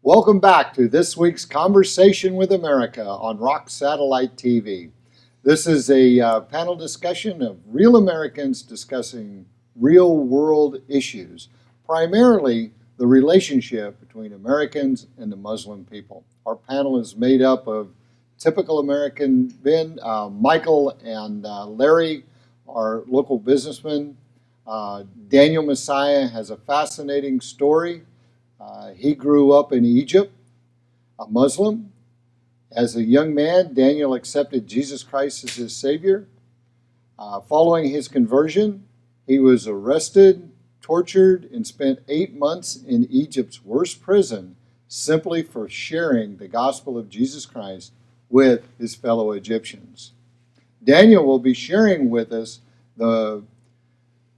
Welcome back to this week's Conversation with America on Rock Satellite TV. This is a panel discussion of real Americans discussing real-world issues, primarily the relationship between Americans and the Muslim people. Our panel is made up of typical American men. Michael and Larry are local businessmen. Daniel Messiah has a fascinating story. He grew up in Egypt, a Muslim. As a young man, Daniel accepted Jesus Christ as his Savior. Following his conversion, he was arrested, tortured, and spent 8 months in Egypt's worst prison simply for sharing the gospel of Jesus Christ with his fellow Egyptians. Daniel will be sharing with us the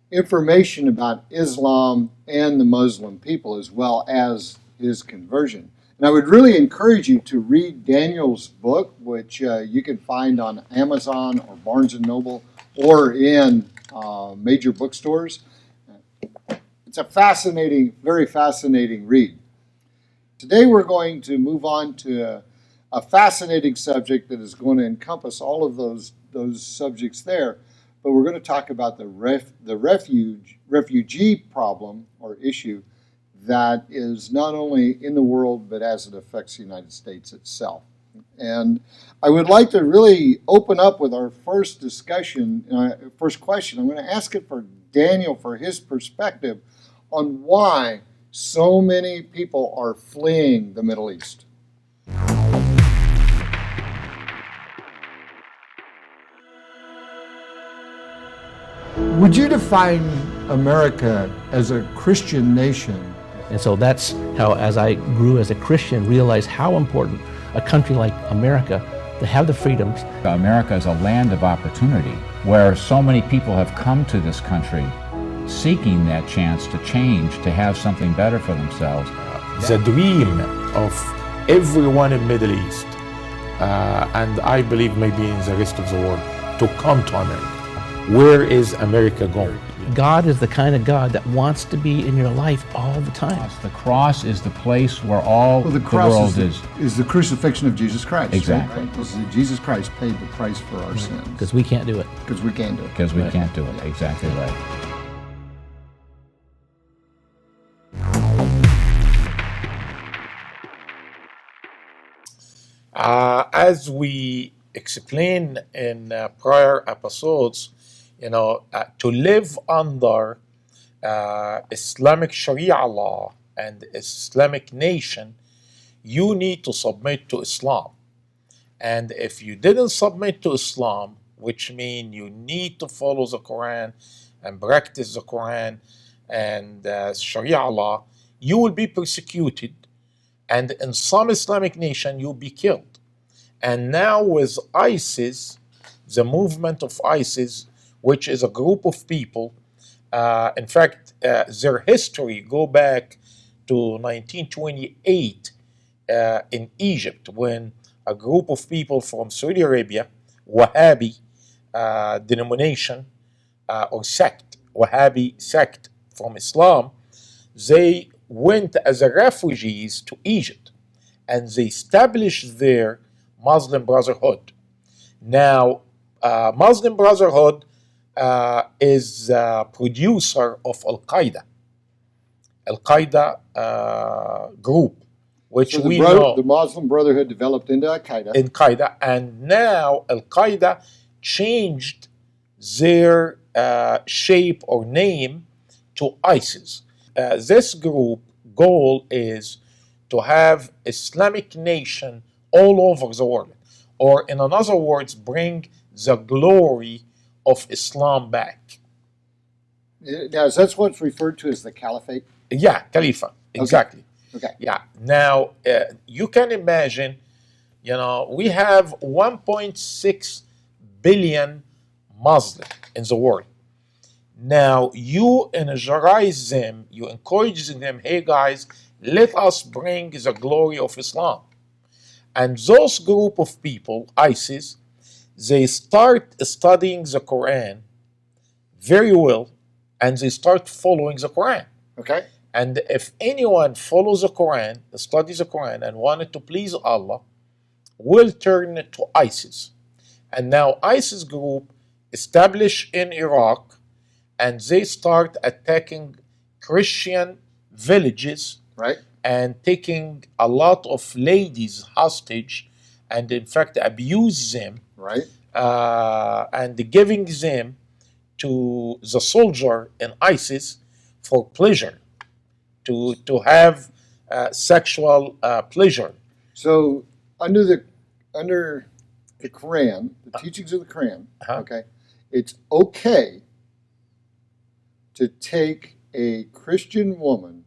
information about Islam and the Muslim people, as well as his conversion. And I would really encourage you to read Daniel's book, which you can find on Amazon or Barnes & Noble or in major bookstores. It's a fascinating, very fascinating read. Today we're going to move on to a fascinating subject that is going to encompass all of those subjects there. But we're going to talk about the refugee problem or issue that is not only in the world, but as it affects the United States itself. And I would like to really open up with our first discussion, first question. I'm going to ask it for Daniel for his perspective on why so many people are fleeing the Middle East. Would you define America as a Christian nation? And so that's how, as I grew as a Christian, realized how important a country like America to have the freedoms. America is a land of opportunity where so many people have come to this country seeking that chance to change, to have something better for themselves. The dream of everyone in Middle East, and I believe maybe in the rest of the world, to come to America. Where is America going? God is the kind of God that wants to be in your life all the time. The cross is the place where all the world is the crucifixion of Jesus Christ. Exactly. Right? This is Jesus Christ paid the price for our sins. Because we can't do it. Because we can't do it. Because we can't do it. Exactly right. As we explained in prior episodes, to live under Islamic Sharia law and Islamic nation, you need to submit to Islam. And if you didn't submit to Islam, which means you need to follow the Quran and practice the Quran and Sharia law, you will be persecuted. And in some Islamic nation, you'll be killed. And now with ISIS, the movement of ISIS, which is a group of people, in fact, their history go back to 1928 in Egypt, when a group of people from Saudi Arabia, Wahhabi denomination or sect, Wahhabi sect from Islam, they went as refugees to Egypt, and they established their Muslim Brotherhood. Now, Muslim Brotherhood is a producer of Al-Qaeda group, which so we know. The Muslim Brotherhood developed into Al-Qaeda, and now Al-Qaeda changed their shape or name to ISIS. This group goal is to have Islamic nation all over the world, or in other words, bring the glory of Islam back. Now, that's what's referred to as the caliphate? Yeah, Khalifa, exactly. Okay. Yeah. Now, you can imagine, we have 1.6 billion Muslims in the world. Now, you energize them, you encourage them, hey guys, let us bring the glory of Islam. And those group of people, ISIS, they start studying the Quran very well, and they start following the Quran. Okay. And if anyone follows the Quran, studies the Quran, and wanted to please Allah, will turn to ISIS. And now ISIS group established in Iraq, and they start attacking Christian villages, Right. and taking a lot of ladies hostage, and in fact abuse them, Right. and giving them to the soldier in ISIS for pleasure, to have sexual pleasure. So under the Quran, the teachings of the Quran, Uh-huh. okay, it's okay to take a Christian woman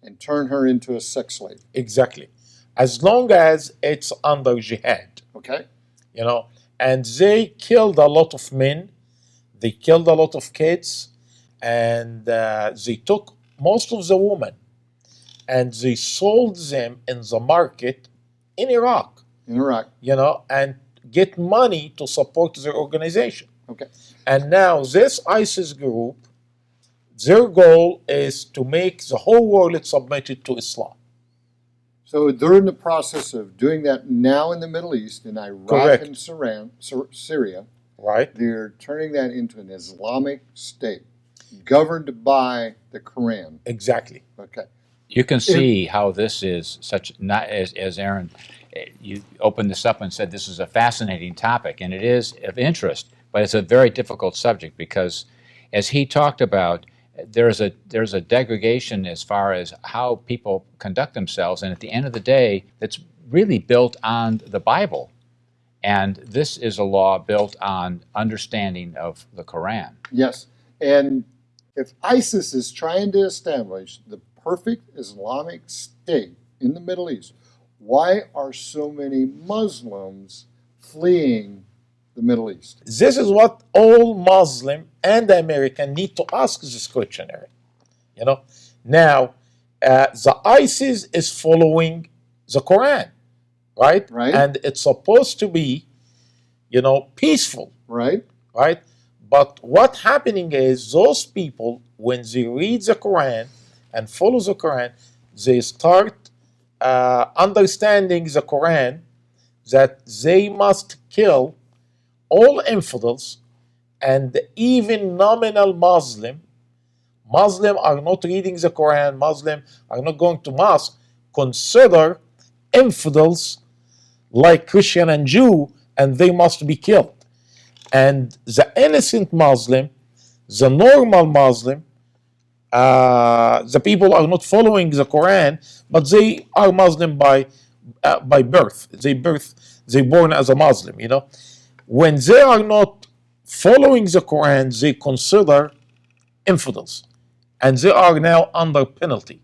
and turn her into a sex slave. Exactly. As long as it's under jihad, Okay. you know. And they killed a lot of men, they killed a lot of kids, and they took most of the women and they sold them in the market in Iraq, In Iraq. you know, and get money to support their organization. Okay. And now this ISIS group, their goal is to make the whole world submitted to Islam. So they're in the process of doing that now in the Middle East, in Iraq Correct. and Syria. Right? They're turning that into an Islamic state governed by the Quran. Exactly. Okay. You can see how this is such, not as Aaron, you opened this up and said this is a fascinating topic, and it is of interest, but it's a very difficult subject because, as he talked about, there's a degradation as far as how people conduct themselves, and at the end of the day, it's really built on the Bible, and this is a law built on understanding of the Quran. Yes. And if ISIS is trying to establish the perfect Islamic state in the Middle East, why are so many Muslims fleeing the Middle East? This is what all Muslim and American need to ask this question, Eric. You know, now the ISIS is following the Quran, right? Right. And it's supposed to be, you know, peaceful, Right? right? But what happening is those people, when they read the Quran and follow the Quran, they start understanding the Quran that they must kill all infidels, and even nominal Muslim are not reading the Quran, Muslim are not going to mosque, consider infidels like Christian and Jew, and they must be killed. And the innocent Muslim, the normal Muslim, the people are not following the Quran, but they are Muslim by birth. They born as a Muslim, you know. When they are not following the Quran, they consider infidels, and they are now under penalty,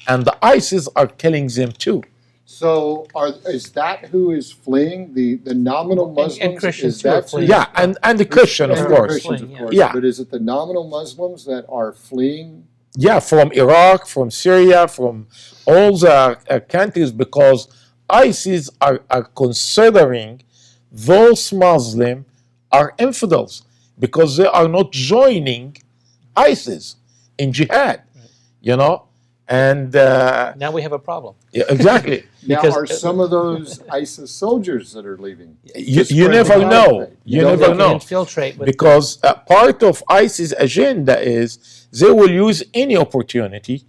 and the ISIS are killing them too. So is that who is fleeing? The nominal Muslims? And Christians is too are that fleeing. Yeah, and the Christian, of And the course. Christians, of Fleeing, course. yeah. But is it the nominal Muslims that are fleeing? Yeah, from Iraq, from Syria, from all the countries, because ISIS are considering those Muslims are infidels because they are not joining ISIS in jihad, you know? And Now we have a problem. yeah, exactly. Now, Because- are some of those ISIS soldiers that are leaving? you spread never the know. caliphate. You Don't never they know. Infiltrate with Because part of ISIS agenda is they will use any opportunity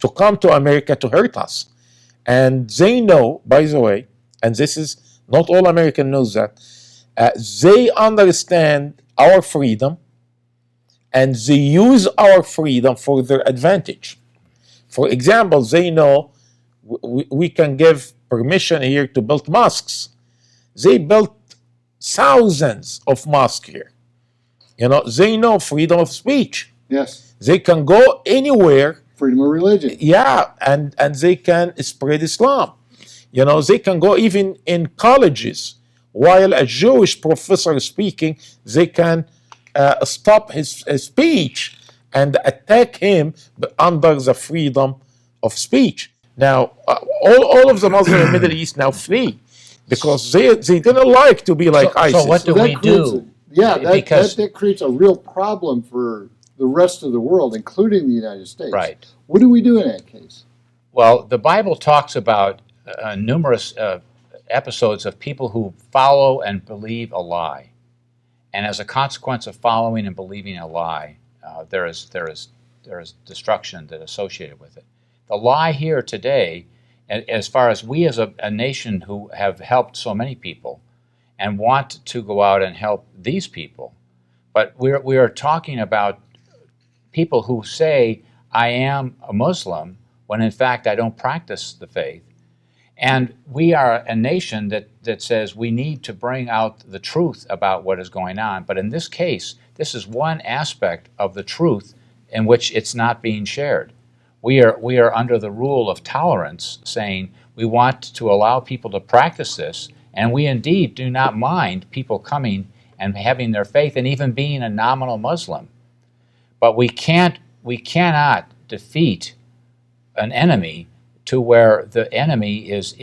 to come to America to hurt us. And they know, by the way, and this is not all American knows that, they understand our freedom and they use our freedom for their advantage. For example, they know we can give permission here to build mosques. They built thousands of mosques here. You know, they know freedom of speech. Yes. They can go anywhere, Freedom of religion. yeah, and they can spread Islam. You know, they can go even in colleges. While a Jewish professor is speaking, they can stop his speech and attack him under the freedom of speech. Now, all of the Muslims in the Middle East now flee because they didn't like to be like So ISIS. what do that we creates do? that Because- creates a real problem for the rest of the world, including the United States. Right. What do we do in that case? Well, the Bible talks about numerous episodes of people who follow and believe a lie. And as a consequence of following and believing a lie, there is destruction that is associated with it. The lie here today, as far as we as a nation who have helped so many people and want to go out and help these people, but we are talking about people who say, I am a Muslim, when in fact I don't practice the faith. And we are a nation that says we need to bring out the truth about what is going on. But in this case, this is one aspect of the truth in which it's not being shared. We are under the rule of tolerance, saying we want to allow people to practice this, and we indeed do not mind people coming and having their faith and even being a nominal Muslim. But we cannot defeat an enemy to where the enemy is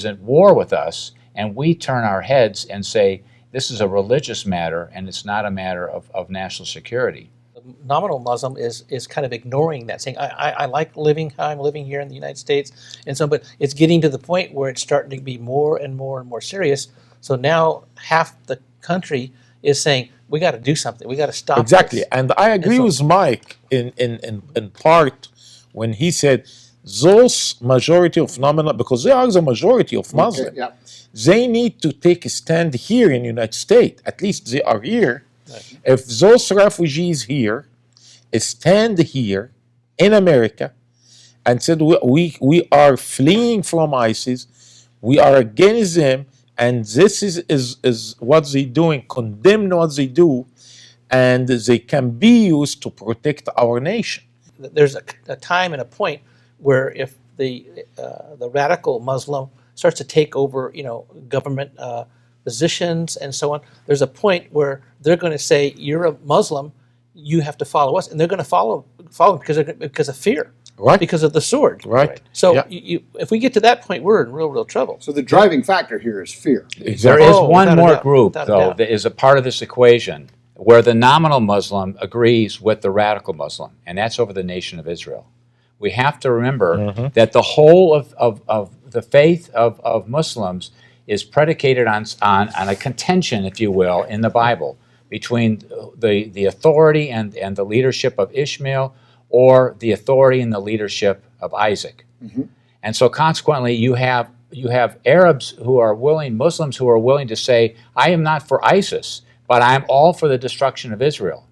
at war with us, and we turn our heads and say this is a religious matter and it's not a matter of national security. The nominal Muslim is kind of ignoring that, saying I like living how I'm living here in the United States, and so, but it's getting to the point where it's starting to be more and more and more serious. So now half the country is saying we got to do something. We got to stop. Exactly, this. and I agree with Mike in part when he said those majority of nominal, because they are the majority of Muslims. Okay, yeah. They need to take a stand here in the United States. At least they are here. Right. If those refugees here stand here in America and said we are fleeing from ISIS, we are against them, and this is what they doing, condemn what they do, and they can be used to protect our nation. There's a time and a point where if the radical Muslim starts to take over, government positions and so on, there's a point where they're going to say, "You're a Muslim, you have to follow us," and they're going to follow because of fear, Right. because of the sword. Right. So Yeah. if we get to that point, we're in real trouble. So the driving factor here is fear. There Exactly. is Oh, one without a more doubt, group, without a though, doubt. that is a part of this equation where the nominal Muslim agrees with the radical Muslim, and that's over the nation of Israel. We have to remember that the whole of the faith of Muslims is predicated on a contention, if you will, in the Bible between the authority and the leadership of Ishmael or the authority and the leadership of Isaac. Mm-hmm. And so consequently, you have Arabs who are willing, Muslims who are willing to say, I am not for ISIS, but I'm all for the destruction of Israel.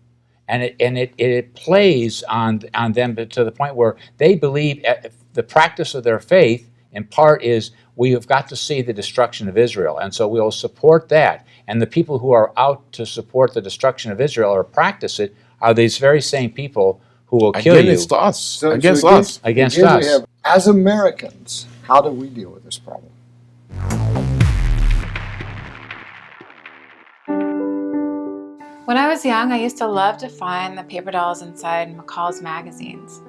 And it plays on them to the point where they believe the practice of their faith, in part, is we have got to see the destruction of Israel. And so we'll support that. And the people who are out to support the destruction of Israel or practice it are these very same people who will kill you. Against us. So Against again- us. Against again, us. we have, as Americans, how do we deal with this problem? When I was young, I used to love to find the paper dolls inside McCall's magazines.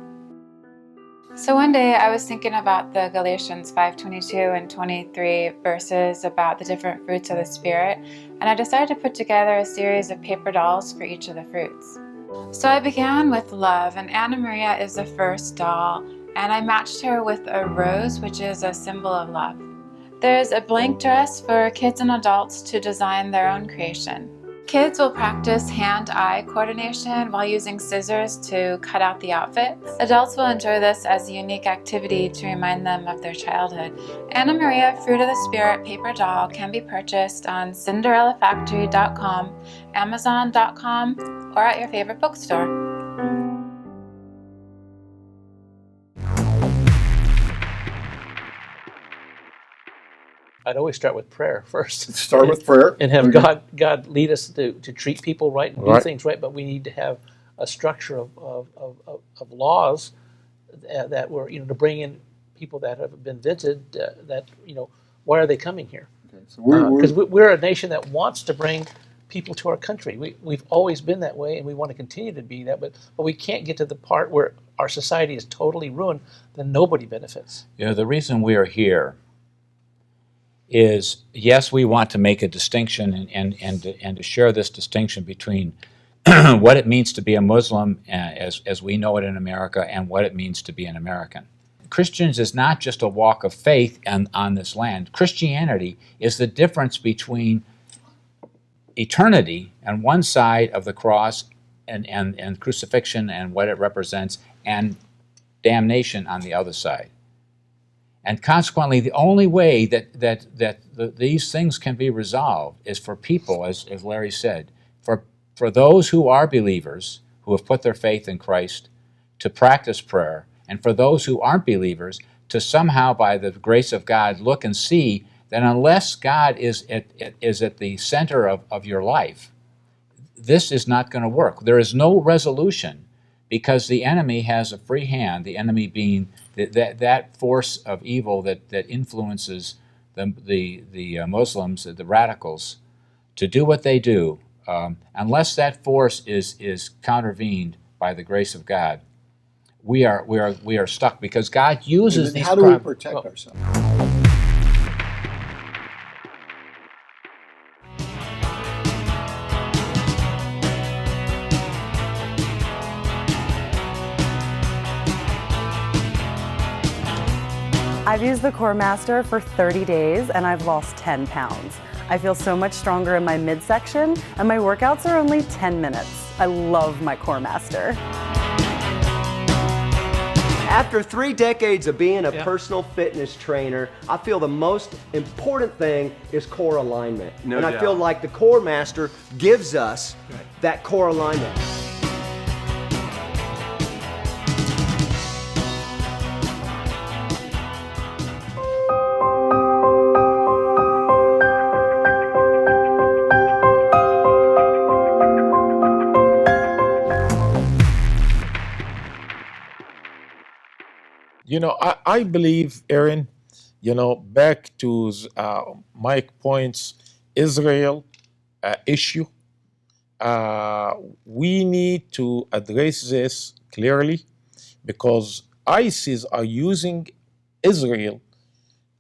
So one day I was thinking about the Galatians 5:22 and 23 verses about the different fruits of the Spirit, and I decided to put together a series of paper dolls for each of the fruits. So I began with love, and Anna Maria is the first doll, and I matched her with a rose, which is a symbol of love. There's a blank dress for kids and adults to design their own creation. Kids will practice hand-eye coordination while using scissors to cut out the outfits. Adults will enjoy this as a unique activity to remind them of their childhood. Anna Maria Fruit of the Spirit paper doll can be purchased on CinderellaFactory.com, Amazon.com, or at your favorite bookstore. I'd always start with prayer first. Start with prayer. And have Okay. God lead us to treat people right and do Right. things right, but we need to have a structure of laws that were, to bring in people that have been visited, why are they coming here? Okay, so we're, Because we're a nation that wants to bring people to our country. We've always been that way, and we want to continue to be that, but we can't get to the part where our society is totally ruined, then nobody benefits. The reason we are here is, yes, we want to make a distinction and to share this distinction between what it means to be a Muslim as we know it in America and what it means to be an American. Christians is not just a walk of faith on this land. Christianity is the difference between eternity on one side of the cross and crucifixion and what it represents, and damnation on the other side. And consequently, the only way that these things can be resolved is for people, as Larry said, for those who are believers, who have put their faith in Christ, to practice prayer, and for those who aren't believers, to somehow, by the grace of God, look and see that unless God is at the center of your life, this is not going to work. There is no resolution because the enemy has a free hand, the enemy being that force of evil that influences the Muslims, the radicals, to do what they do. Unless that force is countervened by the grace of God, we are stuck because God uses these. How do we protect ourselves? I've used the Core Master for 30 days and I've lost 10 pounds. I feel so much stronger in my midsection and my workouts are only 10 minutes. I love my Core Master. After 3 decades of being a personal fitness trainer, I feel the most important thing is core alignment. And I feel like the Core Master gives us that core alignment. You know, I believe, Aaron, you know, back to Mike Point's Israel issue, we need to address this clearly because ISIS are using Israel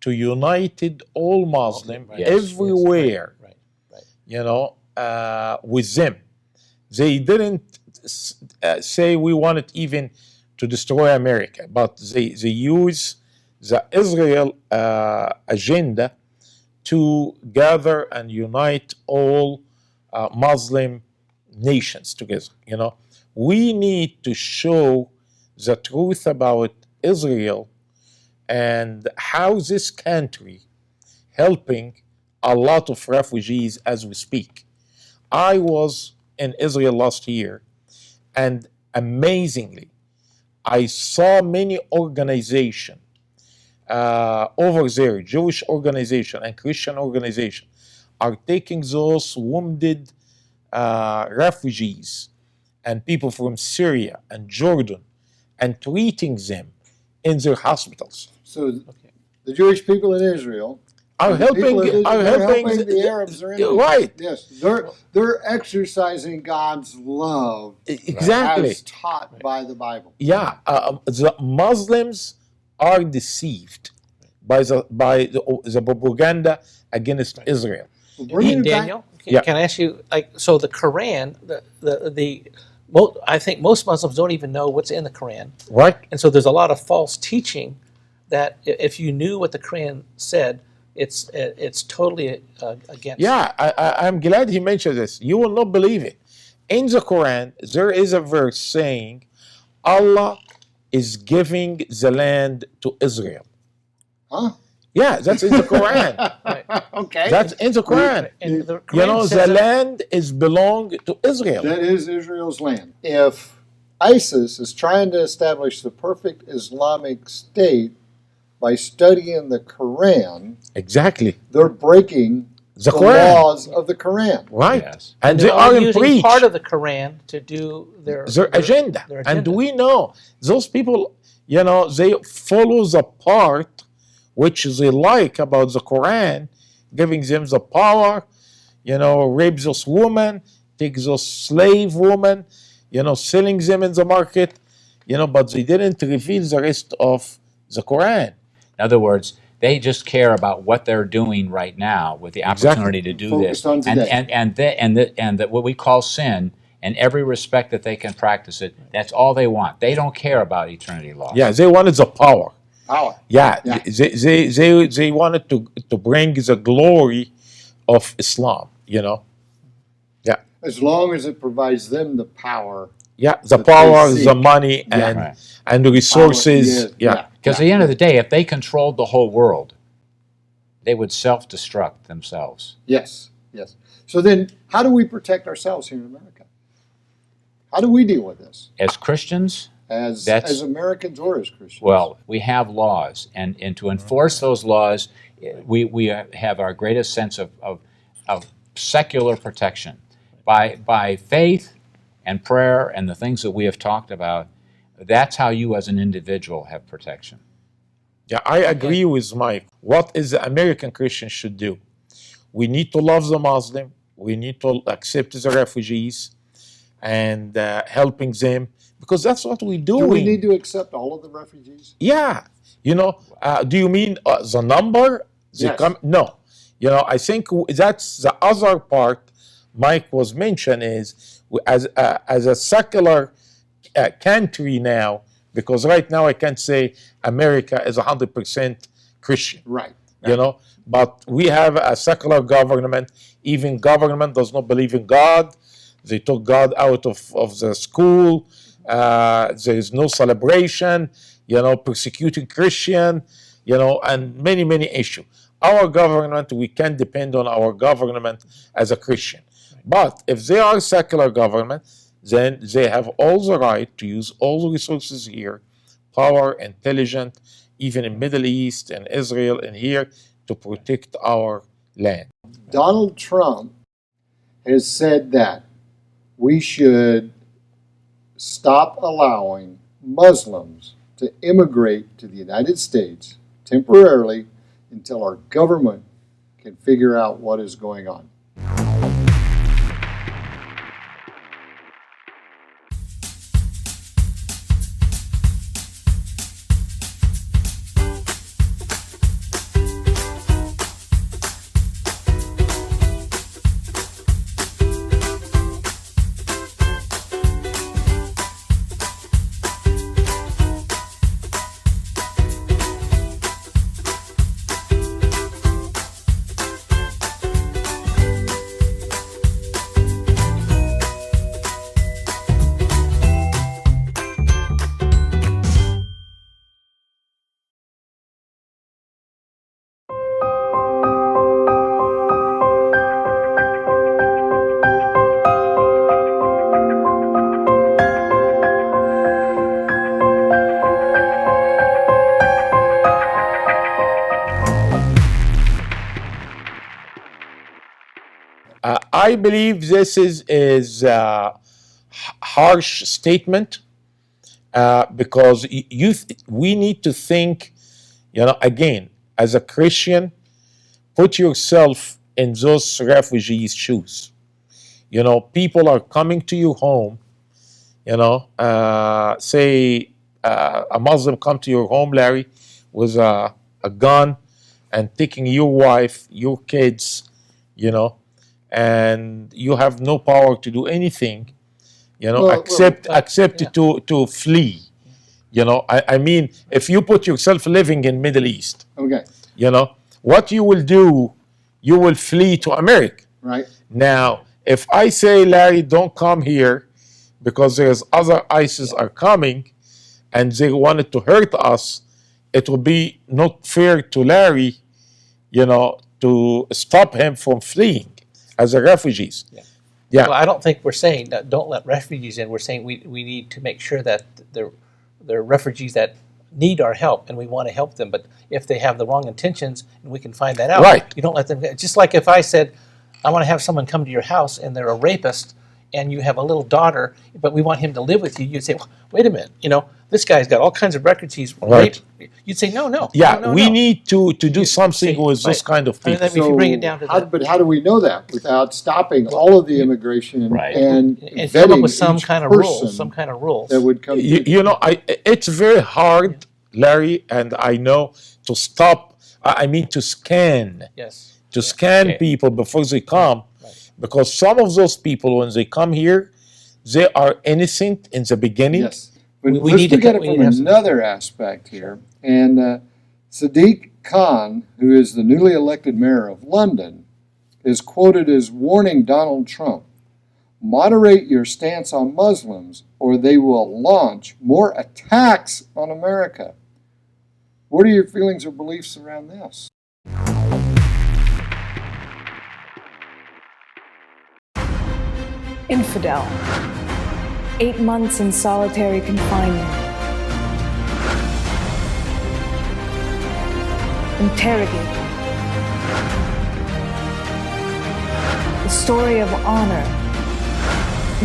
to unite all Muslims everywhere, you know, with them. They didn't say we wanted even to destroy America, but they use the Israel agenda to gather and unite all Muslim nations together. You know, we need to show the truth about Israel and how this country helping a lot of refugees as we speak. I was in Israel last year, and amazingly, I saw many organizations over there, Jewish organization and Christian organization, are taking those wounded refugees and people from Syria and Jordan and treating them in their hospitals. So the Jewish people in Israel are helping the Arabs around. Right. Yes, they're exercising God's love exactly as taught by the Bible. Yeah, the Muslims are deceived by the propaganda against Israel. Daniel, can I ask you, like, so the Quran, I think most Muslims don't even know what's in the Quran. Right. And so there's a lot of false teaching that if you knew what the Quran said, it's totally against. Yeah, I'm glad he mentioned this. You will not believe it. In the Quran, there is a verse saying Allah is giving the land to Israel. Huh? Yeah, that's in the Quran. Okay. That's in the Quran. And the Quran You know, says the land is belong to Israel. That is Israel's land. If ISIS is trying to establish the perfect Islamic state by studying the Quran, exactly, they're breaking the laws of the Quran. Right. Yes. And they're they are in using breach part of the Quran to do their agenda. And we know those people, you know, they follow the part which they like about the Quran, giving them the power, you know, rape those women, take those slave women, you know, selling them in the market, you know, but they didn't reveal the rest of the Quran. In other words, they just care about what they're doing right now with the opportunity to do Focused this, on today. and that what we call sin and every respect that they can practice it, that's all they want. They don't care about eternity lost. Yeah, they wanted the power. Power. Yeah, Yeah. they wanted to bring the glory of Islam, you know. Yeah. As long as it provides them the power. Yeah, the that they power, seek. the money, Yeah. and Right. and the resources. Power, Yeah. Because at the end of the day, if they controlled the whole world, they would self-destruct themselves. Yes, yes. So then, how do we protect ourselves here in America? How do we deal with this As Christians, as Americans or as Christians? well, we have laws, and to enforce those laws, we have our greatest sense of secular protection. By faith and prayer and the things that we have talked about, that's how you as an individual have protection. Yeah, I agree with Mike. What is the American Christian should do? We need to love the Muslim. We need to accept the refugees and helping them, because that's what we're doing. Do we need to accept all of the refugees? Yeah. You know, do you mean the number? Yes. No. You know, I think that's the other part Mike was mentioned is as a secular country now, because right now I can't say America is 100% Christian. Right. You know, but we have a secular government. Even government does not believe in God. They took God out of the school. There is no celebration, you know, persecuting Christian, you know, and many, many issues. Our government, we can depend on our government as a Christian. But if they are secular government, then they have all the right to use all the resources here, power, intelligence, even in Middle East and Israel and here, to protect our land. Donald Trump has said that we should stop allowing Muslims to immigrate to the United States temporarily until our government can figure out what is going on. I believe this is a harsh statement because we need to think, you know, again, as a Christian, put yourself in those refugees' shoes. You know, people are coming to your home, you know, say a Muslim come to your home, Larry, with a gun and taking your wife, your kids, you know, and you have no power to do anything, you know, except to flee. You know, I mean, if you put yourself living in Middle East, Okay. you know, what you will do, you will flee to America. Right. Now, if I say, Larry, don't come here because there's other ISIS are coming and they wanted to hurt us, it will be not fair to Larry, you know, to stop him from fleeing as a refugees. Yeah. Well, I don't think we're saying that don't let refugees in. We're saying we need to make sure that they're refugees that need our help and we want to help them. But if they have the wrong intentions, and we can find that out, Right. you don't let them. Just like if I said, I want to have someone come to your house and they're a rapist, and you have a little daughter, but we want him to live with you, you'd say, well, wait a minute, you know, this guy's got all kinds of records. He's Right. raped. You'd say, no. Yeah, no, we no. need to do something See, with this right. kind of I mean, people. if you bring it down to that. But how do we know that without stopping all of the immigration Right. and And come up vetting with some each kind of person rules. that would come? You know, it's very hard, Larry, and I know, to stop, I mean to scan Yes. people before they come, Right. because some of those people, when they come here, they are innocent in the beginning. Yes. But We let's need to look at cut- it we from need to have some- another aspect here. And Sadiq Khan, who is the newly elected mayor of London, is quoted as warning Donald Trump, "Moderate your stance on Muslims or they will launch more attacks on America." What are your feelings or beliefs around this? Infidel. 8 months in solitary confinement. Interrogated. The story of honor.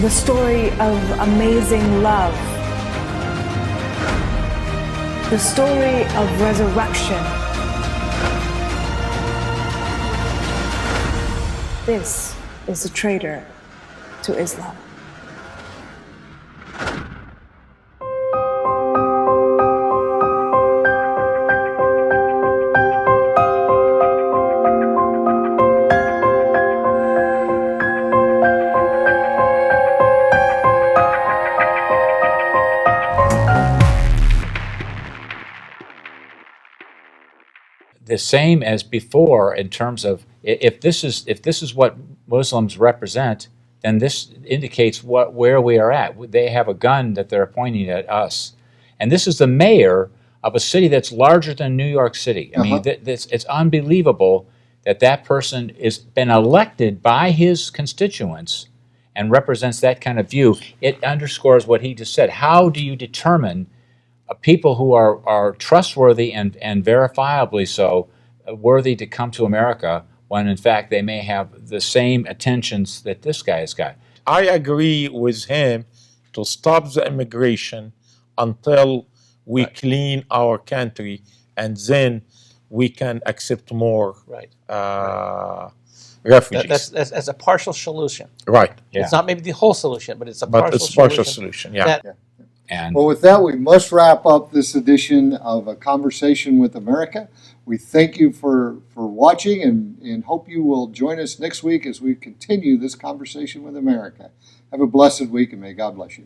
The story of amazing love. The story of resurrection. This is a traitor to Islam. The same as before in terms of if this is what Muslims represent, then this indicates where we are at. They have a gun that they're pointing at us, and this is the mayor of a city that's larger than New York City. I mean, it's unbelievable that that person has been elected by his constituents and represents that kind of view. It underscores what he just said. How do you determine people who are trustworthy and verifiably so, worthy to come to America when in fact they may have the same attentions that this guy has got? I agree with him to stop the immigration until we clean our country, and then we can accept more refugees. That's a partial solution. Right. Yeah. It's not maybe the whole solution, but it's a But partial it's partial solution. solution. Yeah. That- And Well, with that, we must wrap up this edition of A Conversation with America. We thank you for watching and hope you will join us next week as we continue this conversation with America. Have a blessed week and may God bless you.